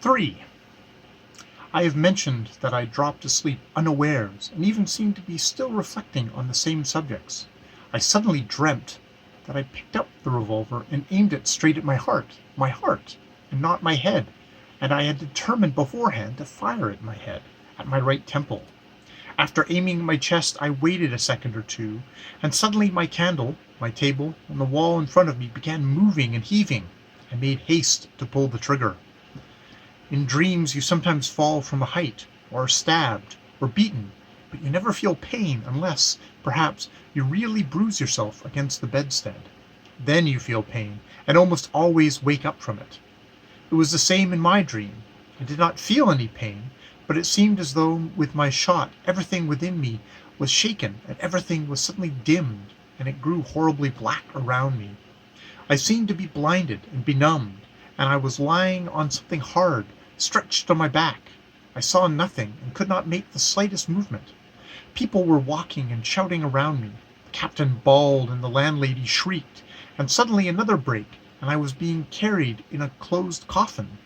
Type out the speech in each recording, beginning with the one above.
3. I have mentioned that I dropped asleep unawares and even seemed to be still reflecting on the same subjects. I suddenly dreamt that I picked up the revolver and aimed it straight at my heart, and not my head, and I had determined beforehand to fire at my head, at my right temple. After aiming at my chest, I waited a second or two, and suddenly my candle, my table, and the wall in front of me began moving and heaving. I made haste to pull the trigger. In dreams you sometimes fall from a height, or are stabbed, or beaten, but you never feel pain unless, perhaps, you really bruise yourself against the bedstead. Then you feel pain, and almost always wake up from it. It was the same in my dream. I did not feel any pain, but it seemed as though with my shot everything within me was shaken, and everything was suddenly dimmed, and it grew horribly black around me. I seemed to be blinded and benumbed, and I was lying on something hard, stretched on my back. I saw nothing and could not make the slightest movement. People were walking and shouting around me. The captain bawled and the landlady shrieked, and suddenly another break, and I was being carried in a closed coffin.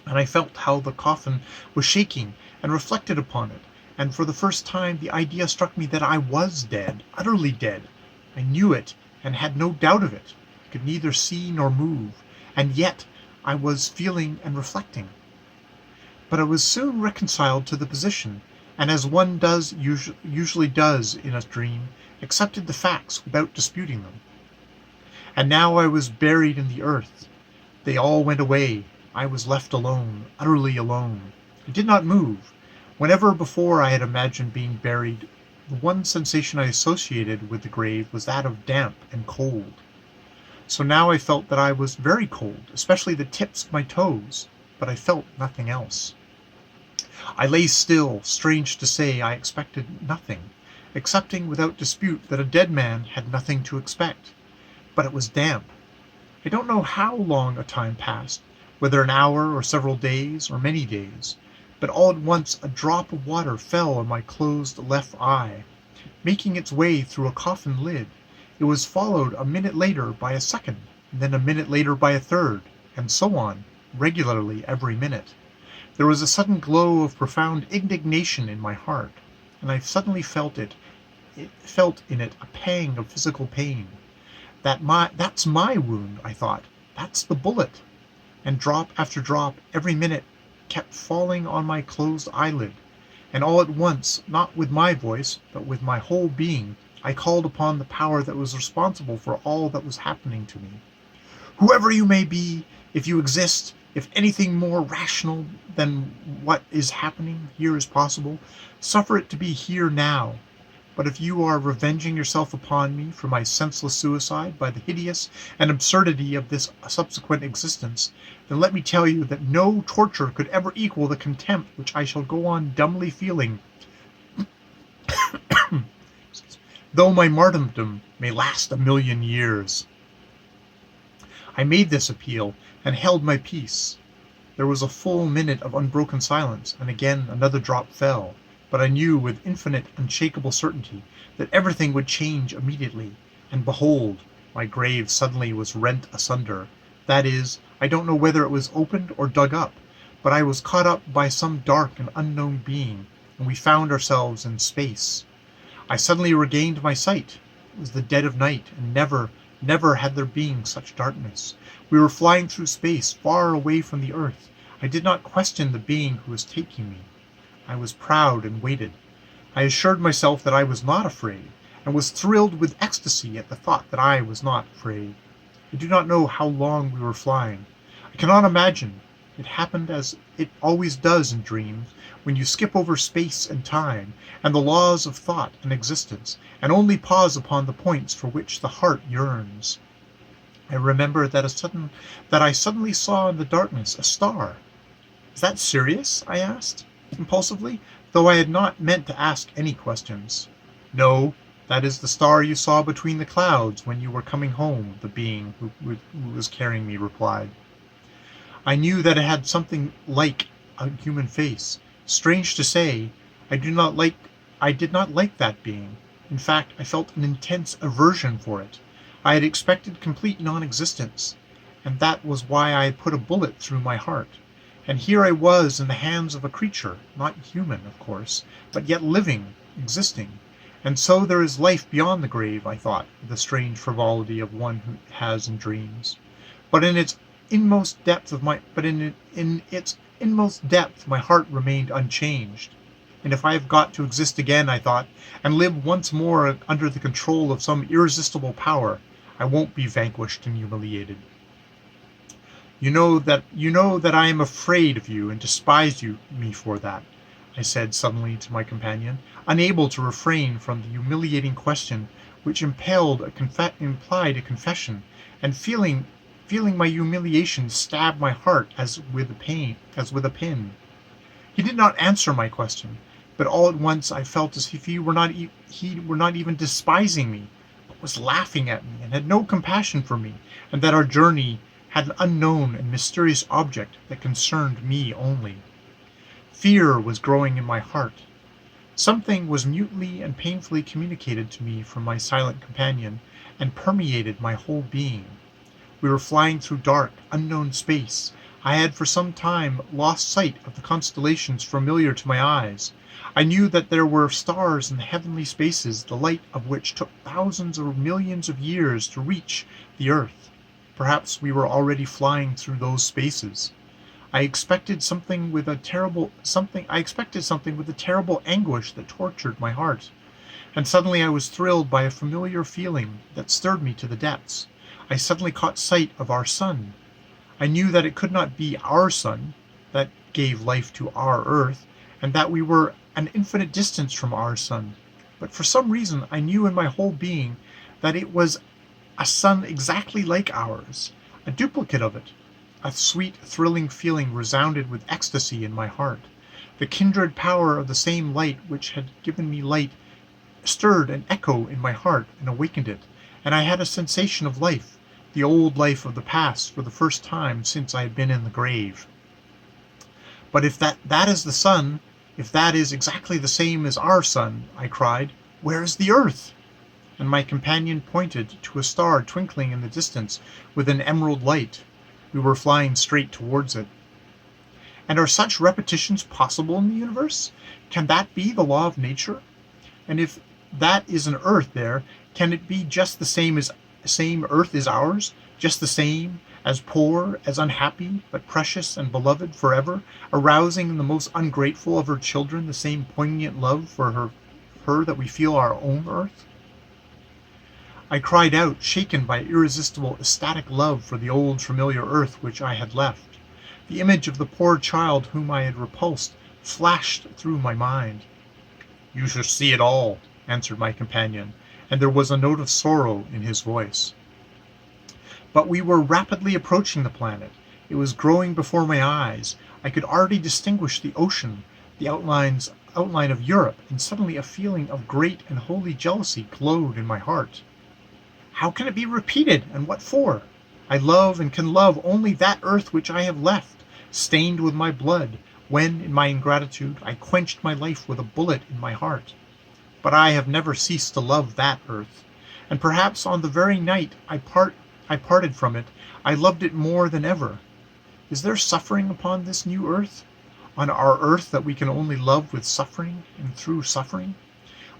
And I felt how the coffin was shaking and reflected upon it, and for the first time the idea struck me that I was dead, utterly dead. I knew it and had no doubt of it. I could neither see nor move, and yet I was feeling and reflecting. But I was soon reconciled to the position, and as one usually does in a dream, accepted the facts without disputing them. And now I was buried in the earth. They all went away. I was left alone, utterly alone. I did not move. Whenever before I had imagined being buried, the one sensation I associated with the grave was that of damp and cold. So now I felt that I was very cold, especially the tips of my toes, but I felt nothing else. I lay still. Strange to say, I expected nothing, accepting without dispute that a dead man had nothing to expect. But it was damp. I don't know how long a time passed, whether an hour or several days or many days, but all at once a drop of water fell on my closed left eye, making its way through a coffin lid. It was followed a minute later by a second, and then a minute later by a third, and so on, regularly every minute. There was a sudden glow of profound indignation in my heart, and I suddenly felt in it a pang of physical pain. That's my wound, I thought. That's the bullet. And drop after drop, every minute, kept falling on my closed eyelid, and all at once, not with my voice, but with my whole being, I called upon the power that was responsible for all that was happening to me. Whoever you may be, if you exist, if anything more rational than what is happening here is possible, suffer it to be here now. But if you are revenging yourself upon me for my senseless suicide by the hideous and absurdity of this subsequent existence, then let me tell you that no torture could ever equal the contempt which I shall go on dumbly feeling, though my martyrdom may last 1,000,000 years. I made this appeal, and held my peace. There was a full minute of unbroken silence, and again another drop fell, but I knew with infinite unshakable certainty that everything would change immediately, and behold, my grave suddenly was rent asunder. That is, I don't know whether it was opened or dug up, but I was caught up by some dark and unknown being, and we found ourselves in space. I suddenly regained my sight. It was the dead of night, and never had there been such darkness. We were flying through space, far away from the earth. I did not question the being who was taking me. I was proud and waited. I assured myself that I was not afraid, and was thrilled with ecstasy at the thought that I was not afraid. I do not know how long we were flying. I cannot imagine. It happened as it always does in dreams, when you skip over space and time, and the laws of thought and existence, and only pause upon the points for which the heart yearns. I remember that I suddenly saw in the darkness a star. "Is that serious?" I asked, impulsively, though I had not meant to ask any questions. "No, that is the star you saw between the clouds when you were coming home," the being who was carrying me replied. I knew that it had something like a human face. Strange to say, I did not like that being. In fact, I felt an intense aversion for it. I had expected complete non-existence, and that was why I had put a bullet through my heart. And here I was in the hands of a creature, not human, of course, but yet living, existing. And so there is life beyond the grave, I thought, with the strange frivolity of one who has in dreams. But in its inmost depth my heart remained unchanged. And if I have got to exist again, I thought, and live once more under the control of some irresistible power, I won't be vanquished and humiliated. You know that I am afraid of you and despise me for that, I said suddenly to my companion, unable to refrain from the humiliating question which implied a confession, and feeling my humiliation stab my heart as with a pin. He did not answer my question, but all at once I felt as if he were not even despising me, but was laughing at me and had no compassion for me, and that our journey had an unknown and mysterious object that concerned me only. Fear was growing in my heart. Something was mutely and painfully communicated to me from my silent companion, and permeated my whole being. We were flying through dark, unknown space. I had for some time lost sight of the constellations familiar to my eyes. I knew that there were stars in the heavenly spaces, the light of which took thousands or millions of years to reach the earth. Perhaps we were already flying through those spaces. I expected something with a terrible anguish that tortured my heart. And suddenly I was thrilled by a familiar feeling that stirred me to the depths. I suddenly caught sight of our sun. I knew that it could not be our sun that gave life to our earth, and that we were an infinite distance from our sun. But for some reason I knew in my whole being that it was a sun exactly like ours, a duplicate of it. A sweet, thrilling feeling resounded with ecstasy in my heart. The kindred power of the same light which had given me light stirred an echo in my heart and awakened it, and I had a sensation of life, the old life of the past, for the first time since I had been in the grave. But if that is the sun, if that is exactly the same as our sun, I cried, where is the earth? And my companion pointed to a star twinkling in the distance with an emerald light. We were flying straight towards it. And are such repetitions possible in the universe? Can that be the law of nature? And if that is an earth there, can it be just the same earth as ours? Just the same, as poor, as unhappy, but precious and beloved forever, arousing in the most ungrateful of her children the same poignant love for her that we feel our own earth? I cried out, shaken by irresistible, ecstatic love for the old familiar earth which I had left. The image of the poor child whom I had repulsed flashed through my mind. You shall see it all, answered my companion, and there was a note of sorrow in his voice. But we were rapidly approaching the planet. It was growing before my eyes. I could already distinguish the ocean, the outline of Europe, and suddenly a feeling of great and holy jealousy glowed in my heart. How can it be repeated, and what for? I love and can love only that earth which I have left, stained with my blood, when, in my ingratitude, I quenched my life with a bullet in my heart. But I have never ceased to love that earth, and perhaps on the very night I parted from it, I loved it more than ever. Is there suffering upon this new earth? On our earth that we can only love with suffering and through suffering?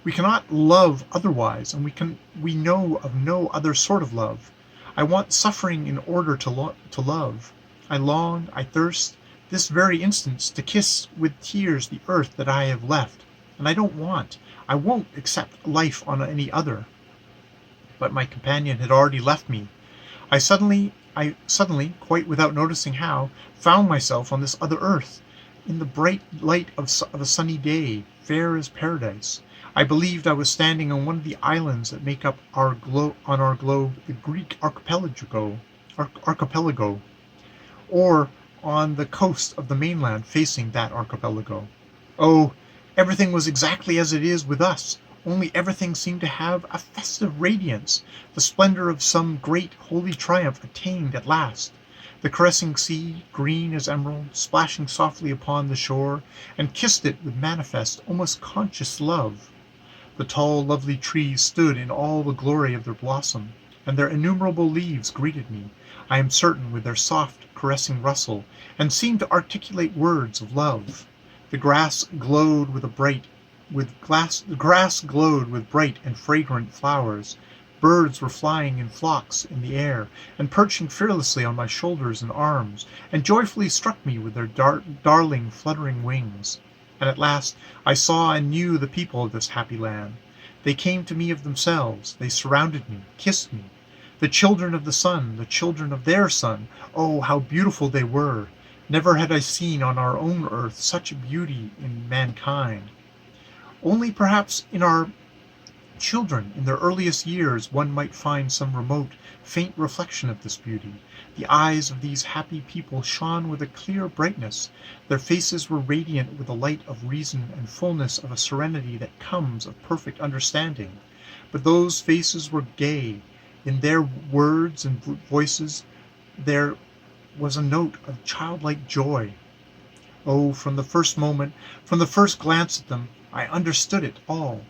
We cannot love otherwise, and we know of no other sort of love. I want suffering in order to love. I long, I thirst, this very instant, to kiss with tears the earth that I have left, and I won't accept life on any other. But my companion had already left me. I suddenly, quite without noticing how, found myself on this other earth, in the bright light of a sunny day, fair as paradise. I believed I was standing on one of the islands that make up our globe, the Greek archipelago, or on the coast of the mainland facing that archipelago. Oh, everything was exactly as it is with us, only everything seemed to have a festive radiance, the splendor of some great holy triumph attained at last. The caressing sea, green as emerald, splashing softly upon the shore, and kissed it with manifest, almost conscious love. The tall, lovely trees stood in all the glory of their blossom, and their innumerable leaves greeted me. I am certain, with their soft, caressing rustle, and seemed to articulate words of love. The grass glowed the grass glowed with bright and fragrant flowers. Birds were flying in flocks in the air, and perching fearlessly on my shoulders and arms, and joyfully struck me with their darling fluttering wings. And at last I saw and knew the people of this happy land. They came to me of themselves, they surrounded me, kissed me. The children of the sun, the children of their sun, oh, how beautiful they were! Never had I seen on our own earth such beauty in mankind. Only perhaps in our children, in their earliest years, one might find some remote, faint reflection of this beauty. The eyes of these happy people shone with a clear brightness. Their faces were radiant with the light of reason and fullness of a serenity that comes of perfect understanding. But those faces were gay. In their words and voices there was a note of childlike joy. Oh, from the first moment, from the first glance at them, I understood it all.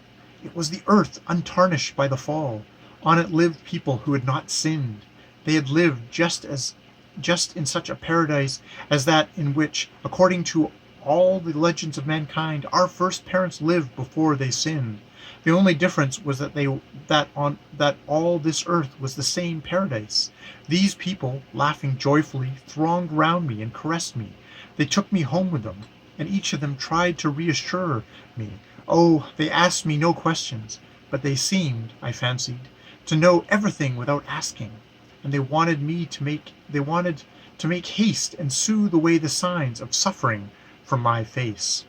It was the earth untarnished by the fall. On it lived people who had not sinned. They had lived just in such a paradise as that in which, according to all the legends of mankind, our first parents lived before they sinned. The only difference was that all this earth was the same paradise. These people, laughing joyfully, thronged round me and caressed me. They took me home with them, and each of them tried to reassure me. Oh, they asked me no questions, but they seemed, I fancied, to know everything without asking, and they wanted to make haste and soothe away the signs of suffering from my face.